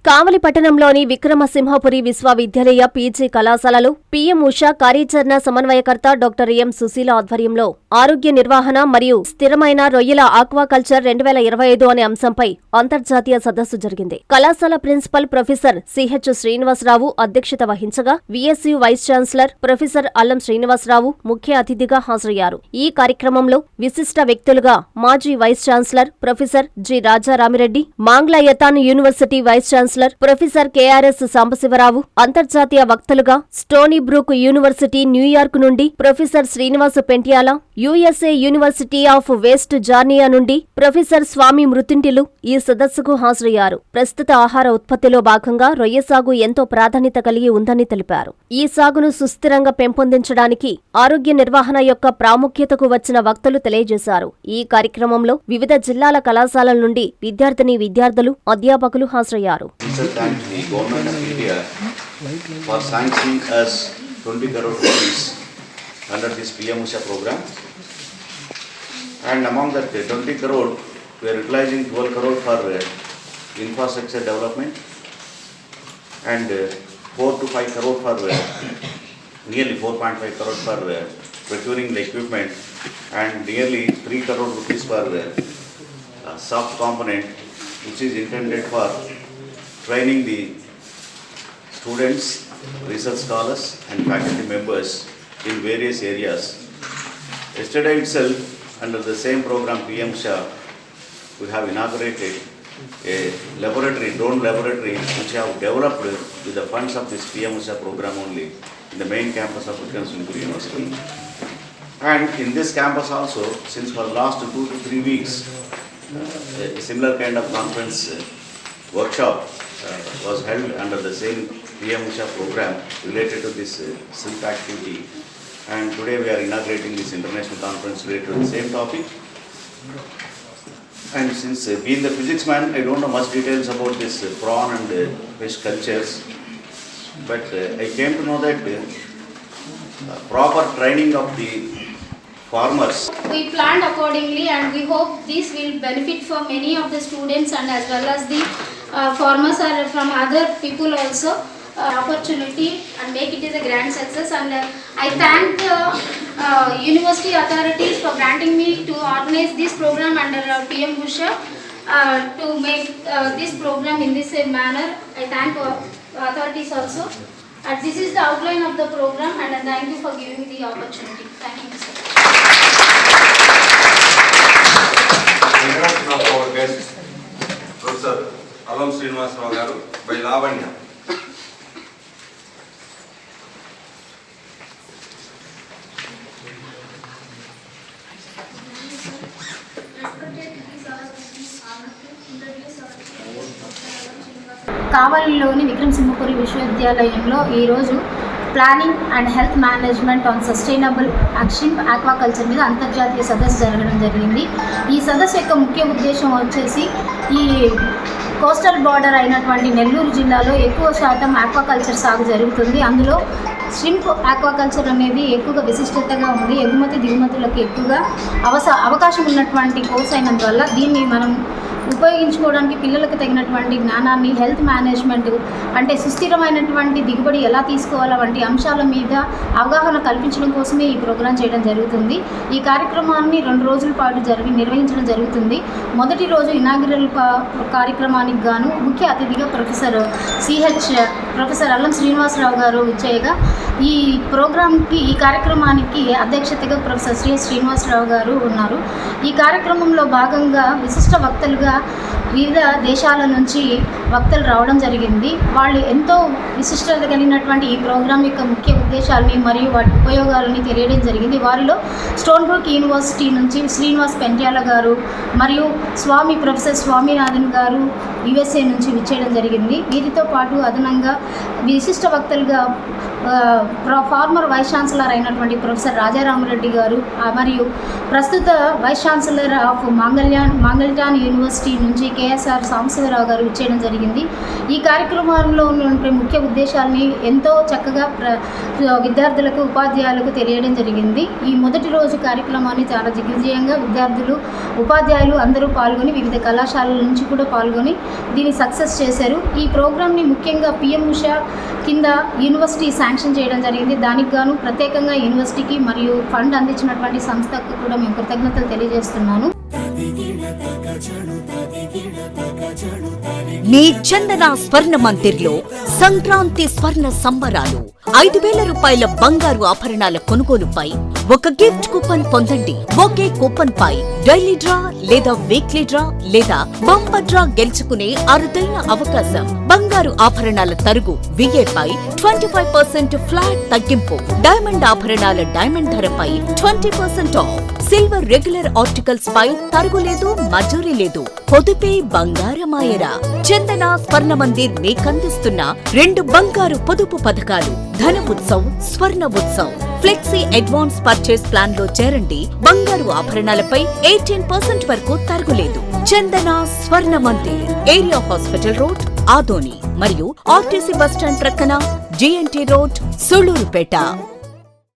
కావలి పట్టణంలోని విక్రమసింహపురి విశ్వవిద్యాలయ పీజీ కళాశాలలో పీఎం ఉషా కార్యాచరణ సమన్వయకర్త డాక్టర్ ఎం సుశీల ఆధ్వర్యంలో ఆరోగ్య నిర్వహణ మరియు స్థిరమైన రొయ్యల ఆక్వాకల్చర్ 2025 అనే అంశంపై అంతర్జాతీయ సదస్సు జరిగింది. కళాశాల ప్రిన్సిపల్ ప్రొఫెసర్ సిహెచ్ శ్రీనివాసరావు అధ్యక్షత వహించగా విఎస్యు వైస్ ఛాన్సలర్ ప్రొఫెసర్ అల్లం శ్రీనివాసరావు ముఖ్య అతిథిగా హాజరయ్యారు. ఈ కార్యక్రమంలో విశిష్ట వ్యక్తులుగా మాజీ vice chancellor professor G Rajaramireddy, Mangalayatan university vice chancellor professor KRS Sambasivarao, అంతర్జాతీయ వక్తలుగా స్టోనీ బ్రూక్ యూనివర్సిటీ న్యూయార్క్ నుండి professor Srinivasa Pentyala, USA university of West Georgia నుండి ప్రొఫెసర్ స్వామి మృతుంటిలు ఈ సదస్సుకు హాజరయ్యారు. ప్రస్తుత ఆహార ఉత్పత్తిలో భాగంగా రొయ్య సాగు ఎంతో ప్రాధాన్యత కలిగి ఉందని తెలిపారు. ఈ సాగును సుస్థిరంగా పెంపొందించడానికి ఆరోగ్య నిర్వహణ యొక్క ప్రాముఖ్యతకు వచ్చిన వక్తలు తెలియజేశారు. ఈ కార్యక్రమంలో వివిధ జిల్లాల కళాశాలల నుండి విద్యార్థులు, అధ్యాపకులు హాజరయ్యారు. Thank the Government of India for sanctioning us 20 crore rupees under this PM Usha program, and among that 20 crore we are utilizing 12 crore for infrastructure development and 4 to 5 crore for nearly 4.5 crore for procuring the equipment and nearly 3 crore rupees for soft component which is intended for training the students, research scholars and faculty members in various areas. Yesterday itself, under the same program PM Usha, we have inaugurated a laboratory, drone laboratory, which have developed with the funds of this PM Usha program only in the main campus of Vikramasinghe University. And in this campus also, since for the last 2 to 3 weeks, a similar kind of conference workshop was held under the same PM Usha program related to this silk activity, and today we are inaugurating this international conference related to the same topic. And since being the physics man, I don't know much details about this prawn and fish cultures, but I came to know that proper training of the farmers. We planned accordingly and we hope this will benefit for many of the students and as well as the farmers are from other people also opportunity and make it is a grand success. And I thank university authorities for granting me to organize this program under PM Usha to make this program in this manner. I thank authorities also. And this is the outline of the program and thank you for giving me the opportunity. Thank you, sir. Introduction of our guest, Professor Allam Srinivasarao garu by Lavanya. కావలిలోని Vikrama Simhapuri విశ్వవిద్యాలయంలో ఈరోజు planning and health management on sustainable action aquaculture మీద అంతర్జాతీయ సదస్సు జరగడం జరిగింది. ఈ సదస్సు యొక్క ముఖ్య ఉద్దేశం వచ్చేసి ఈ కోస్టల్ బార్డర్ అయినటువంటి నెల్లూరు జిల్లాలో ఎక్కువ శాతం ఆక్వాకల్చర్ సాగు జరుగుతుంది. అందులో ష్రింప్ ఆక్వాకల్చర్ అనేది ఎక్కువగా విశిష్టతగా ఉంది. ఎగుమతి దిగుమతులకు ఎక్కువగా అవకాశం ఉన్నటువంటి కోర్స్ అయినందువల్ల దీన్ని మనం ఉపయోగించుకోవడానికి పిల్లలకు తగినటువంటి జ్ఞానాన్ని, హెల్త్ మేనేజ్మెంట్ అంటే సుస్థిరమైనటువంటి దిగుబడి ఎలా తీసుకోవాలా వంటి అంశాల మీద అవగాహన కల్పించడం కోసమే ఈ ప్రోగ్రాం చేయడం జరుగుతుంది. ఈ కార్యక్రమాన్ని 2 రోజుల పాటు నిర్వహించడం జరుగుతుంది. మొదటి రోజు ఇనాగ్రల్ కార్యక్రమానికి గాను ముఖ్య అతిథిగా ప్రొఫెసర్ అల్లం శ్రీనివాసరావు గారు చేయగా ఈ కార్యక్రమానికి అధ్యక్షతగా ప్రొఫెసర్ శ్రీనివాసరావు గారు ఉన్నారు. ఈ కార్యక్రమంలో భాగంగా విశిష్ట వక్తలుగా వివిధ దేశాల నుంచి వక్తలు రావడం జరిగింది. వాళ్ళు ఎంతో విశిష్టత కలిగినటువంటి ఈ ప్రోగ్రాం యొక్క ముఖ్య ఉద్దేశాలని మరియు వాటి ఉపయోగాలని తెలియడం జరిగింది. వారిలో స్టోన్ బ్రూక్ యూనివర్సిటీ నుంచి శ్రీనివాస్ పెంట్యాల గారు మరియు ప్రొఫెసర్ స్వామినాథన్ గారు USA నుంచి విచ్చేయడం జరిగింది. వీరితో పాటు అదనంగా విశిష్ట వక్తలుగా ఫార్మర్ వైస్ ఛాన్సలర్ అయినటువంటి ప్రొఫెసర్ రాజారామరెడ్డి గారు మరియు ప్రస్తుత vice chancellor of Mangalyaan university నుంచి కేఎస్ఆర్ సాంబశివరావు గారు ఇచ్చేయడం జరిగింది. ఈ కార్యక్రమంలో ఉన్న ముఖ్య ఉద్దేశాలని ఎంతో చక్కగా విద్యార్థులకు ఉపాధ్యాయులకు తెలియడం జరిగింది. ఈ మొదటి రోజు కార్యక్రమాన్ని చాలా దిగ్విజయంగా విద్యార్థులు ఉపాధ్యాయులు అందరూ పాల్గొని వివిధ కళాశాలల నుంచి కూడా పాల్గొని దీన్ని సక్సెస్ చేశారు. ఈ ప్రోగ్రామ్ని ముఖ్యంగా పిఎం ఉషా కింద యూనివర్సిటీ శాంక్షన్ చేయడం జరిగింది. దానికి గాను ప్రత్యేకంగా యూనివర్సిటీకి మరియు ఫండ్ అందించినటువంటి సంస్థకు కూడా మేము కృతజ్ఞతలు తెలియజేస్తున్నాను. మీ చందన స్వర్ణ మందిర్లో సంక్రాంతి స్వర్ణ సంబరాలు 5,000 రూపాయల బంగారు ఆభరణాల కొనుగోలుపై ఒక గిఫ్ట్ కూపన్ పొందండి. ఒకే కూపన్ పై డైలీ డ్రా లేదా వీక్లీ డ్రా లేదా బంపర్ డ్రా గెలుచుకునే అరుదైన అవకాశం. బంగారు ఆభరణాల తరుగు VA పై 25% ఫ్లాట్ తగ్గింపు. డైమండ్ ఆభరణాల డైమండ్ ధరపై 20% ఆఫ్. సిల్వర్ రెగ్యులర్ ఆర్టికల్స్ పై తరుగులేదు, మజూరీ లేదు. పొదుపే బంగారమాయరా. చందన స్వర్ణ మందిర్ మీకందిస్తున్న 2 బంగారు పొదుపు పథకాలు ధన ఉత్సవ్, స్వర్ణ Utsav. Flexi advance purchase plan లో చేరండి. బంగారు ఆభరణాలపై 18% వరకు తరుగులేదు. చందన స్వర్ణ Mandir, area hospital road, Adoni మరియు ఆర్టీసీ బస్టాండ్ ప్రక్కన GNT రోడ్, సుళ్లూరుపేట.